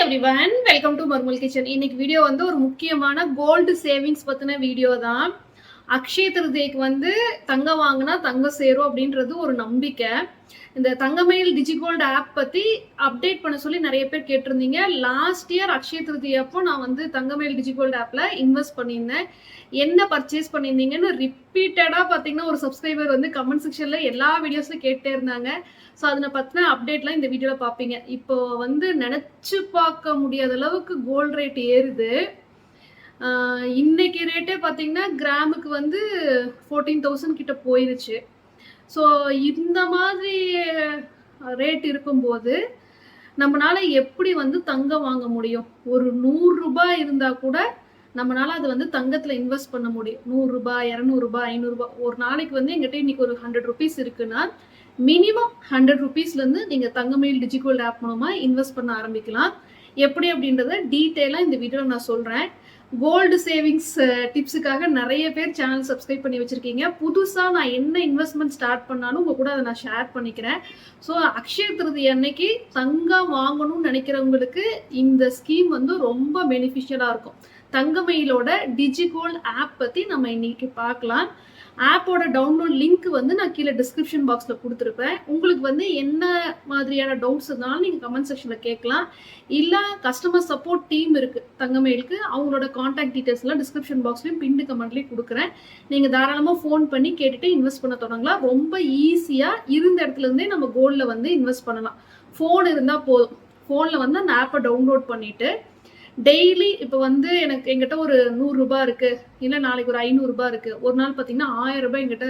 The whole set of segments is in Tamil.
எவ்ரிவன், வெல்கம் டு மர்மல் கிச்சன். இன்னைக்கு வீடியோ வந்து ஒரு முக்கியமான கோல்டு சேவிங்ஸ் பத்தின வீடியோ தான். அக்ஷய திருதியைக்கு வந்து தங்கம் வாங்கினா தங்கம் சேரும் அப்படின்றது ஒரு நம்பிக்கை. இந்த தங்கமயில் டிஜிகோல்டு ஆப் பத்தி அப்டேட் பண்ண சொல்லி நிறைய பேர் கேட்டிருந்தீங்க. லாஸ்ட் இயர் அக்ஷய திருதியை அப்போ நான் வந்து தங்கமயில் டிஜிகோல்டு ஆப்ல இன்வெஸ்ட் பண்ணியிருந்தேன். என்ன பர்ச்சேஸ் பண்ணியிருந்தீங்கன்னு ரிப்பீட்டடா பார்த்தீங்கன்னா ஒரு சப்ஸ்கிரைபர் வந்து கமெண்ட் செக்ஷன்ல எல்லா வீடியோஸ்லையும் கேட்டே இருந்தாங்க. ஸோ அதை பற்றின அப்டேட்லாம் இந்த வீடியோவில் பார்ப்பீங்க. இப்போ வந்து நினச்சி பார்க்க முடியாத அளவுக்கு கோல்டு ரேட் ஏறுது. இன்னைக்கு ரேட்டே பார்த்தீங்கன்னா கிராமுக்கு வந்து 14,000 கிட்ட போயிருச்சு. ஸோ இந்த மாதிரி ரேட் இருக்கும்போது நம்மளால எப்படி வந்து தங்கம் வாங்க முடியும்? ஒரு 100 ரூபாய் இருந்தால் கூட நம்மளால அது வந்து தங்கத்தில் இன்வெஸ்ட் பண்ண முடியும். 100 ரூபாய், 200 ரூபாய், 500 ரூபாய். ஒரு நாளைக்கு வந்து எங்கிட்ட இன்னைக்கு ஒரு 100 ருபீஸ் இருக்குன்னா மினிமம் 100 ருபீஸ்லேருந்து நீங்கள் தங்கமயில் டிஜிகோல்டு ஆப் மூலமாக இன்வெஸ்ட் பண்ண ஆரம்பிக்கலாம். எப்படி அப்படின்றத டீட்டெயிலாக இந்த வீடியோவில் நான் சொல்கிறேன். கோல்டு சேவிங்ஸ் டிப்ஸுக்காக நிறைய பேர் சேனல் சப்ஸ்கிரைப் பண்ணி வச்சுருக்கீங்க. புதுசாக நான் என்ன இன்வெஸ்ட்மெண்ட் ஸ்டார்ட் பண்ணாலும் உங்கள் கூட அதை நான் ஷேர் பண்ணிக்கிறேன். ஸோ அக்ஷய திருதி அன்னைக்கு தங்கம் வாங்கணும்னு நினைக்கிறவங்களுக்கு இந்த ஸ்கீம் வந்து ரொம்ப பெனிஃபிஷியலாக இருக்கும். தங்கமயிலோட டிஜிகோல்டு ஆப் பற்றி நம்ம இன்னைக்கு பார்க்கலாம். ஆப்போட டவுன்லோட் லிங்க் வந்து நான் கீழே டிஸ்கிரிப்ஷன் பாக்ஸில் கொடுத்துருப்பேன். உங்களுக்கு வந்து என்ன மாதிரியான டவுட்ஸ் இருந்தாலும் நீங்கள் கமெண்ட் செக்ஷனில் கேட்கலாம். இல்லை கஸ்டமர் சப்போர்ட் டீம் இருக்குது தங்கமயிலுக்கு, அவங்களோட கான்டாக்ட் டீட்டெயில்ஸ்லாம் டிஸ்கிரிப்ஷன் பாக்ஸ்லையும் பின்டு கமெண்ட்லேயும் கொடுக்குறேன். நீங்கள் தாராளமாக ஃபோன் பண்ணி கேட்டுட்டு இன்வெஸ்ட் பண்ண தொடங்கலாம். ரொம்ப ஈஸியாக இருந்த இடத்துலேருந்தே நம்ம கோல்டில் வந்து இன்வெஸ்ட் பண்ணலாம். ஃபோன் இருந்தால் போதும். ஃபோனில் வந்து அந்த ஆப்பை டவுன்லோட் பண்ணிவிட்டு டெய்லி இப்போ வந்து எங்கிட்ட ஒரு 100 ரூபாய் இருக்குது, இல்லை நாளைக்கு ஒரு 500 ரூபாய் இருக்குது, ஒரு நாள் பார்த்தீங்கன்னா 1000 ரூபாய் எங்கிட்ட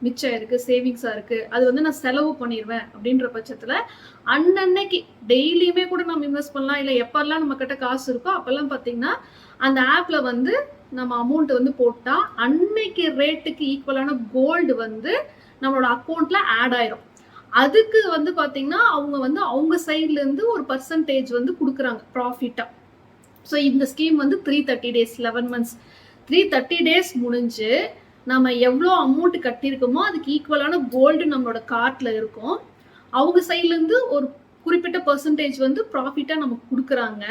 மிச்சம் இருக்குது, சேவிங்ஸாக இருக்குது, அது வந்து நான் செலவு பண்ணிடுவேன் அப்படின்ற பட்சத்தில் அன்னன்னைக்கு டெய்லியுமே கூட நம்ம இன்வெஸ்ட் பண்ணலாம். இல்லை எப்பெல்லாம் நம்ம கிட்ட காசு இருக்கோ அப்போல்லாம் பார்த்தீங்கன்னா அந்த ஆப்பில் வந்து நம்ம அமௌண்ட் வந்து போட்டால் அன்னைக்கு ரேட்டுக்கு ஈக்குவலான கோல்டு வந்து நம்மளோட அக்கௌண்ட்டில் ஆட் ஆயிரும். அதுக்கு வந்து பார்த்தீங்கன்னா அவங்க வந்து அவங்க சைட்லேருந்து ஒரு பர்சன்டேஜ் வந்து கொடுக்குறாங்க ப்ராஃபிட்டாக. ஸோ இந்த ஸ்கீம் வந்து 330 days, 11 months. 330 days முடிஞ்சு நம்ம எவ்வளோ அமௌண்ட் கட்டியிருக்கோமோ அதுக்கு ஈக்குவலான கோல்டு நம்மளோட கார்ட்டில் இருக்கும். அவங்க சைட்லேருந்து ஒரு குறிப்பிட்ட பர்சன்டேஜ் வந்து ப்ராஃபிட்டாக நமக்கு கொடுக்குறாங்க.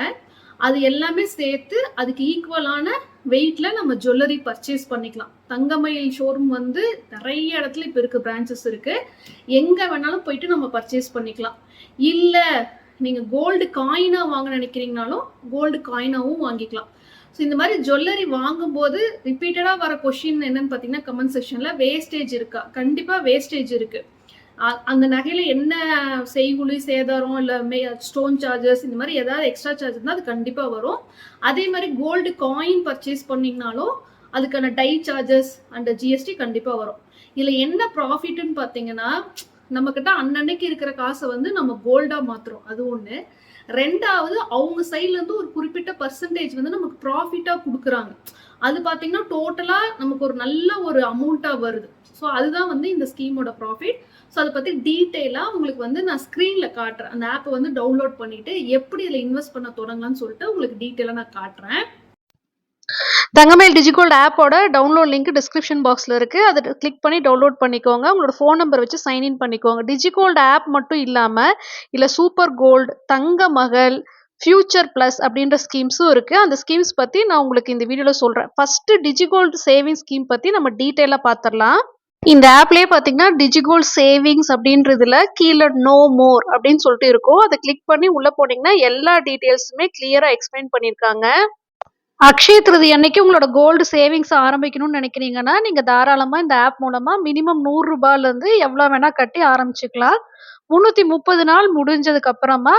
அது எல்லாமே சேர்த்து அதுக்கு ஈக்குவலான வெயிட்டில் நம்ம ஜுவல்லரி பர்ச்சேஸ் பண்ணிக்கலாம். தங்கமயில் ஷோரூம் வந்து நிறைய இடத்துல இப்போ இருக்குது, பிரான்ச்சஸ் இருக்குது. எங்கே வேணாலும் போயிட்டு நம்ம பர்ச்சேஸ் பண்ணிக்கலாம். இல்லை நீங்கள் கோல்டு காயினாக வாங்க நினைக்கிறீங்கனாலும் கோல்டு காயினாகவும் வாங்கிக்கலாம். ஸோ இந்த மாதிரி ஜுவல்லரி வாங்கும்போது ரிப்பீட்டடாக வர கொஷின் என்னன்னு பார்த்தீங்கன்னா கமெண்ட் செக்ஷனில் வேஸ்டேஜ் இருக்கா? கண்டிப்பாக வேஸ்டேஜ் இருக்குது. அந்த நகையில் என்ன செய்குலி சேதாரம் இல்லை ஸ்டோன் சார்ஜஸ் இந்த மாதிரி ஏதாவது எக்ஸ்ட்ரா சார்ஜ் இருந்தால் அது கண்டிப்பாக வரும். அதே மாதிரி கோல்டு காயின் பர்ச்சேஸ் பண்ணிங்கனாலும் அதுக்கான டை சார்ஜஸ் அண்ட் ஜிஎஸ்டி கண்டிப்பாக வரும். இதில் என்ன ப்ராஃபிட்னு பார்த்தீங்கன்னா நம்மக்கிட்ட அன்னன்னைக்கு இருக்கிற காசை வந்து நம்ம கோல்டாக மாற்றுறோம், அது ஒன்று. ரெண்டாவது அவங்க சைட்லேருந்து ஒரு குறிப்பிட்ட பர்சன்டேஜ் வந்து நமக்கு ப்ராஃபிட்டாக கொடுக்குறாங்க. அது பார்த்தீங்கன்னா டோட்டலாக நமக்கு ஒரு நல்ல ஒரு அமௌண்ட்டாக வருது. ஸோ அதுதான் வந்து இந்த ஸ்கீமோட ப்ராஃபிட். ஸோ அதை பற்றி டீட்டெயிலாக உங்களுக்கு வந்து நான் ஸ்க்ரீனில் காட்டுறேன். அந்த ஆப்பை வந்து டவுன்லோட் பண்ணிவிட்டு எப்படி இதில் இன்வெஸ்ட் பண்ண தொடங்கலாம்னு சொல்லிட்டு உங்களுக்கு டீட்டெயிலாக நான் காட்டுறேன். தங்கமயில் டிஜிகோல்டு ஆப்போட டவுன்லோட் லிங்க் டிஸ்கிரிப்ஷன் பாக்ஸில் இருக்குது. அதை கிளிக் பண்ணி டவுன்லோட் பண்ணிக்கோங்க. உங்களோட ஃபோன் நம்பர் வச்சு சைன்இன் பண்ணிக்கோங்க. டிஜிகோல்டு ஆப் மட்டும் இல்லாமல் இல்லை சூப்பர் கோல்டு, தங்க மகள், ஃபியூச்சர் ப்ளஸ் அப்படின்ற ஸ்கீம்ஸும் இருக்குது. அந்த ஸ்கீம்ஸ் பற்றி நான் உங்களுக்கு இந்த வீடியோவில் சொல்கிறேன். ஃபஸ்ட்டு டிஜிகோல்டு சேவிங்ஸ் ஸ்கீம் பற்றி நம்ம டீட்டெயிலாக பார்த்துடலாம். இந்த ஆப்லேயே பார்த்தீங்கன்னா டிஜிகோல்டு சேவிங்ஸ் அப்படின்றதுல கீழே நோ மோர் அப்படின்னு சொல்லிட்டு இருக்கும். அதை கிளிக் பண்ணி உள்ளே போனீங்கன்னா எல்லா டீட்டெயில்ஸுமே கிளியராக எக்ஸ்பிளைன் பண்ணியிருக்காங்க. அக்ஷய திருதி அன்னைக்கு உங்களோட கோல்டு சேவிங்ஸ் ஆரம்பிக்கணும்னு நினைக்கிறீங்கன்னா நீங்கள் தாராளமாக இந்த ஆப் மூலமாக மினிமம் 100 ரூபாயிலேருந்து எவ்வளோ வேணால் கட்டி ஆரம்பிச்சுக்கலாம். 330 நாள் முடிஞ்சதுக்கு அப்புறமா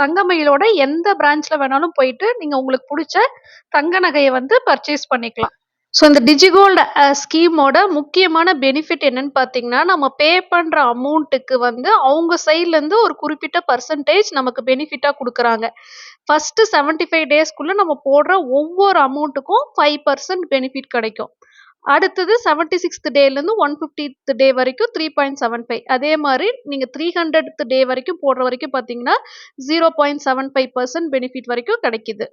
தங்கமயிலோட எந்த பிரான்ச்சில் வேணாலும் போயிட்டு நீங்கள் உங்களுக்கு பிடிச்ச தங்க நகையை வந்து பர்ச்சேஸ் பண்ணிக்கலாம். ஸோ இந்த டிஜிகோல்டு ஸ்கீமோட முக்கியமான பெனிஃபிட் என்னன்னு பார்த்தீங்கன்னா நம்ம பே பண்ணுற அமௌண்ட்டுக்கு வந்து அவங்க சைட்லேருந்து ஒரு குறிப்பிட்ட பர்சன்டேஜ் நமக்கு பெனிஃபிட்டாக கொடுக்குறாங்க. ஃபஸ்ட்டு 75 டேஸ்க்குள்ளே நம்ம போடுற ஒவ்வொரு அமௌண்ட்டுக்கும் 5% பெனிஃபிட் கிடைக்கும். அடுத்தது 76th டேலேருந்து 150th டே வரைக்கும் 3.75. அதே மாதிரி நீங்கள் 300th டே வரைக்கும் போடுற வரைக்கும் பார்த்தீங்கன்னா 0.75% பெனிஃபிட் வரைக்கும் கிடைக்குது.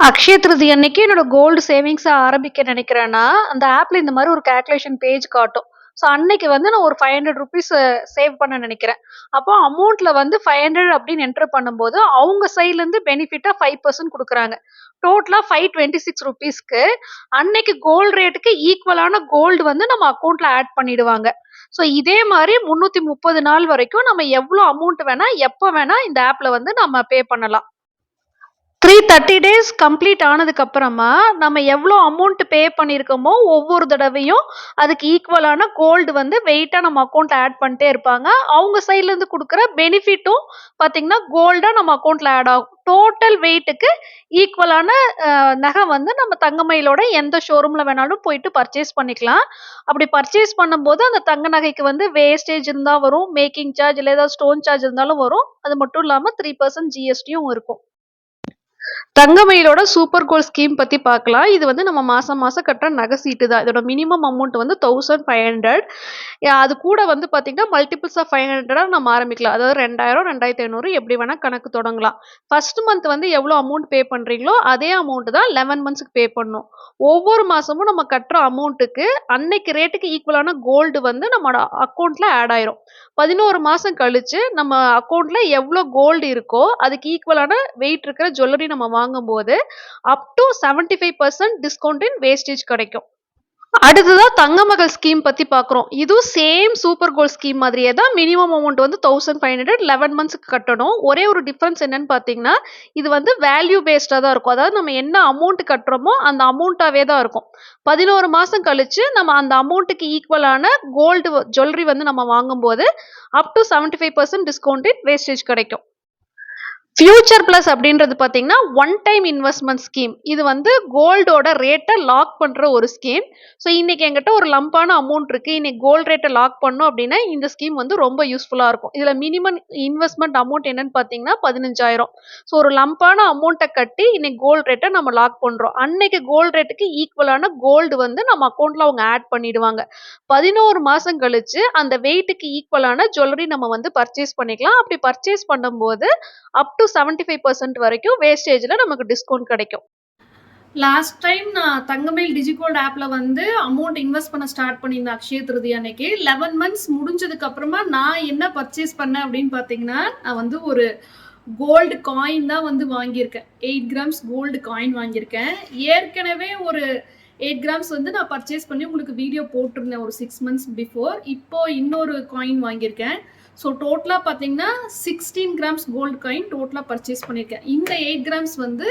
அக்ஷய திருதி அன்னைக்கு என்னோட கோல்டு சேவிங்ஸை ஆரம்பிக்க நினைக்கிறேன்னா அந்த ஆப்பில் இந்த மாதிரி ஒரு கேல்குலேஷன் பேஜ் காட்டும். ஸோ அன்னைக்கு வந்து நான் ஒரு ₹500 சேவ் பண்ண நினைக்கிறேன். அப்போ அமௌண்ட்ல வந்து 500 அப்படின்னு என்டர் பண்ணும்போது அவங்க சைட்ல இருந்து பெனிஃபிட்டா 5% கொடுக்குறாங்க. டோட்டலா ₹526க்கு அன்னைக்கு கோல்டு ரேட்டுக்கு ஈக்குவலான கோல்டு வந்து நம்ம அக்கௌண்ட்ல ஆட் பண்ணிடுவாங்க. ஸோ இதே மாதிரி 330 நாள் வரைக்கும் நம்ம எவ்வளோ அமௌண்ட் வேணா எப்போ வேணா இந்த ஆப்ல வந்து நம்ம பே பண்ணலாம். 330 டேஸ் கம்ப்ளீட் ஆனதுக்கு அப்புறமா நம்ம எவ்வளோ அமௌண்ட் பே பண்ணியிருக்கோமோ ஒவ்வொரு தடவையும் அதுக்கு ஈக்குவலான கோல்டு வந்து வெயிட்டா நம்ம அக்கௌண்ட்ல ஆட் பண்ணிட்டே இருப்பாங்க. அவங்க சைட்ல இருந்து கொடுக்குற பெனிஃபிட்டும் பாத்தீங்கன்னா கோல்டா நம்ம அக்கௌண்ட்ல ஆட் ஆகும். டோட்டல் வெயிட்டுக்கு ஈக்குவலான நகை வந்து நம்ம தங்கமயிலோட எந்த ஷோரூம்ல வேணாலும் போயிட்டு பர்ச்சேஸ் பண்ணிக்கலாம். அப்படி பர்ச்சேஸ் பண்ணும்போது அந்த தங்க நகைக்கு வந்து வேஸ்டேஜ் இருந்தா வரும், மேக்கிங் சார்ஜ் இல்லை ஏதாவது ஸ்டோன் சார்ஜ் இருந்தாலும் வரும். அது மட்டும் இல்லாம 3% ஜிஎஸ்டியும் இருக்கும். தங்கமயிலோட சூப்பர் கோல்ட் ஸ்கீம் பத்தி பார்க்கலாம். இது வந்து நம்ம மாசம் மாசம் கட்டுற நகை சீட்டு தான். இதோட மினிமம் அமௌண்ட் வந்து 1500. அது கூட வந்து பாத்தீங்கன்னா மல்டிபிள்ஸ் ஆஃப் 500 நம்ம ஆரம்பிக்கலாம். அதாவது 2000, 2500 எப்படி வேணா கணக்கு தொடங்கலாம். ஃபர்ஸ்ட் மந்த் வந்து எவ்வளவு அமௌண்ட் பே பண்றீங்களோ அதே அமௌண்ட் தான் 11 மந்த்ஸ்க்கு பே பண்ணணும். ஒவ்வொரு மாசமும் நம்ம கட்டுற அமௌண்ட்டுக்கு அன்னைக்கு ரேட்டுக்கு ஈக்குவலான கோல்டு வந்து நம்மளோட அக்கௌண்ட்ல ஆட் ஆயிரும். 11 மாசம் கழிச்சு நம்ம அக்கௌண்ட்ல எவ்வளவு கோல்டு இருக்கோ அதுக்கு ஈக்குவலான வெயிட் இருக்கிற ஜுவல்லரி நம்ம வாங்கும்போது up to 75% discount in wastage கிடைக்கும். அடுத்ததா தங்கமகள் ஸ்கீம் பத்தி பாக்குறோம். இதுவும் சேம் சூப்பர் கோல்ட் ஸ்கீம் மாதிரியே தான். மினிமம் அமௌண்ட் வந்து 1500 11 மந்த்ஸ்க்கு கட்டணும். ஒரே ஒரு டிஃபரன்ஸ் என்னன்னு பாத்தீங்கன்னா இது வந்து வேல்யூ பேஸ்டா தான் இருக்கும். அதாவது நம்ம என்ன அமௌண்ட் கட்டுறோமோ அந்த அமௌண்ட்டாவே தான் இருக்கும். 11 மாசம் கழிச்சு நம்ம அந்த அமௌண்ட்டுக்கு ஈக்குவலான கோல்டு ஜுவல்லரி வந்து நம்ம வாங்கும்போது up to 75% discount in wastage கிடைக்கும். ஃபியூச்சர் பிளஸ் அப்படின்றது பாத்தீங்கன்னா ஒன் டைம் இன்வெஸ்ட்மெண்ட் ஸ்கீம். இது வந்து கோல்டோட ரேட்டை லாக் பண்ற ஒரு ஸ்கீம். ஸோ இன்னைக்கு என்கிட்ட ஒரு லம்பான அமௌண்ட் இருக்கு, இன்னைக்கு கோல்ட் ரேட்டை லாக் பண்ணோம் அப்படின்னா இந்த ஸ்கீம் வந்து ரொம்ப யூஸ்ஃபுல்லா இருக்கும். இதுல மினிமம் இன்வெஸ்ட்மெண்ட் அமௌண்ட் என்னன்னு பாத்தீங்கன்னா 15,000. ஸோ ஒரு லம்பான அமௌண்ட்டை கட்டி இன்னைக்கு கோல்ட் ரேட்டை நம்ம லாக் பண்றோம். அன்னைக்கு கோல்ட் ரேட்டுக்கு ஈக்குவலான கோல்டு வந்து நம்ம அக்கௌண்ட்ல அவங்க ஆட் பண்ணிடுவாங்க. 11 மாசம் கழிச்சு அந்த வெயிட்டுக்கு ஈக்குவலான ஜுவல்லரி நம்ம வந்து பர்ச்சேஸ் பண்ணிக்கலாம். அப்படி பர்ச்சேஸ் பண்ணும்போது அப் டு 75% வரைக்கும் வேஸ்டேஜ்ல நமக்கு டிஸ்கவுண்ட் கிடைக்கும். லாஸ்ட் டைம் நான் தங்கமயில் டிஜிகோல்ட் ஆப்ல வந்து அமௌண்ட் இன்வெஸ்ட் பண்ண ஸ்டார்ட் பண்ணியிருந்தேன் அக்ஷய திருதி அன்னைக்கு. 11 மந்த்ஸ் முடிஞ்சதுக்கு அப்புறமா நான் என்ன பர்ச்சேஸ் பண்ணேன் அப்படின்னு பாத்தீங்கன்னா நான் வந்து ஒரு கோல்டு காயின் தான் வந்து வாங்கியிருக்கேன். 8 கிராம்ஸ் கோல்டு காயின் வாங்கியிருக்கேன். ஏற்கனவே ஒரு 8 கிராம்ஸ் வந்து நான் பர்ச்சேஸ் பண்ணி உங்களுக்கு வீடியோ போட்டிருந்தேன் ஒரு 6 மந்த்ஸ் பிஃபோர். இப்போ இன்னொரு காயின் வாங்கியிருக்கேன். ஸோ டோட்டலாக பார்த்தீங்கன்னா 16 கிராம்ஸ் கோல்டு காயின் டோட்டலாக பர்ச்சேஸ் பண்ணியிருக்கேன். இந்த 8 கிராம்ஸ் வந்து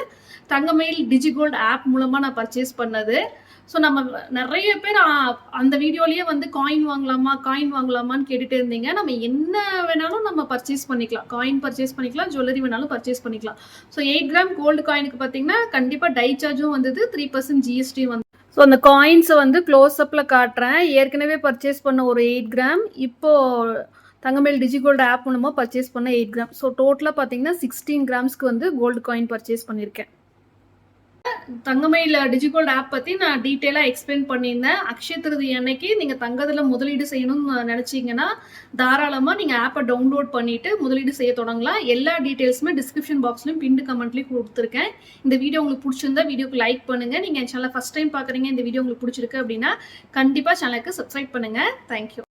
தங்கமயில் டிஜிகோல்டு ஆப் மூலமாக நான் பர்ச்சேஸ் பண்ணது. ஸோ நம்ம நிறைய பேர் அந்த வீடியோலேயே வந்து காயின் வாங்கலாமான்னு கேட்டுட்டு இருந்தீங்க. நம்ம என்ன வேணாலும் நம்ம பர்ச்சேஸ் பண்ணிக்கலாம். காயின் பர்ச்சேஸ் பண்ணிக்கலாம், ஜுவல்லரி வேணாலும் பர்ச்சேஸ் பண்ணிக்கலாம். ஸோ 8 கிராம் கோல்டு காயினுக்கு பார்த்தீங்கன்னா கண்டிப்பாக டை சார்ஜும் வந்தது, 3% ஜிஎஸ்டி வந்து. ஸோ அந்த காயின்ஸை வந்து க்ளோஸ்அப்பில் காட்டுறேன். ஏற்கனவே பர்ச்சேஸ் பண்ண ஒரு 8 கிராம், இப்போது தங்கமயில் டிஜிகோல்டு ஆப் மூலமாக பர்ச்சேஸ் பண்ண 8 கிராம். ஸோ டோட்டலாக பார்த்தீங்கன்னா 16 கிராம்ஸ்க்கு வந்து கோல்டு காயின் பர்ச்சேஸ் பண்ணியிருக்கேன். தங்கமயில் டிஜிகோல்டு ஆப் பற்றி நான் டீட்டெயிலாக எக்ஸ்பிளைன் பண்ணியிருந்தேன். அக்ஷய திருதி அன்னைக்கு நீங்கள் தங்கத்தில் முதலீடு செய்யணும்னு நினச்சிங்கன்னா தாராளமாக நீங்கள் ஆப்பை டவுன்லோட் பண்ணிவிட்டு முதலீடு செய்ய தொடங்கலாம். எல்லா டீட்டெயில்ஸுமே டிஸ்கிரிப்ஷன் பாக்ஸ்லையும் பின்டு கமெண்ட்லேயும் கொடுத்துருக்கேன். இந்த வீடியோ உங்களுக்கு பிடிச்சிருந்தா வீடியோக்கு லைக் பண்ணுங்கள். நீங்கள் என் சேனலை ஃபஸ்ட் டைம் பார்க்குறீங்க, இந்த வீடியோ உங்களுக்கு பிடிச்சிருக்கு அப்படின்னா கண்டிப்பாக சேனலுக்கு சப்ஸ்கிரைப் பண்ணுங்கள். தேங்க்யூ.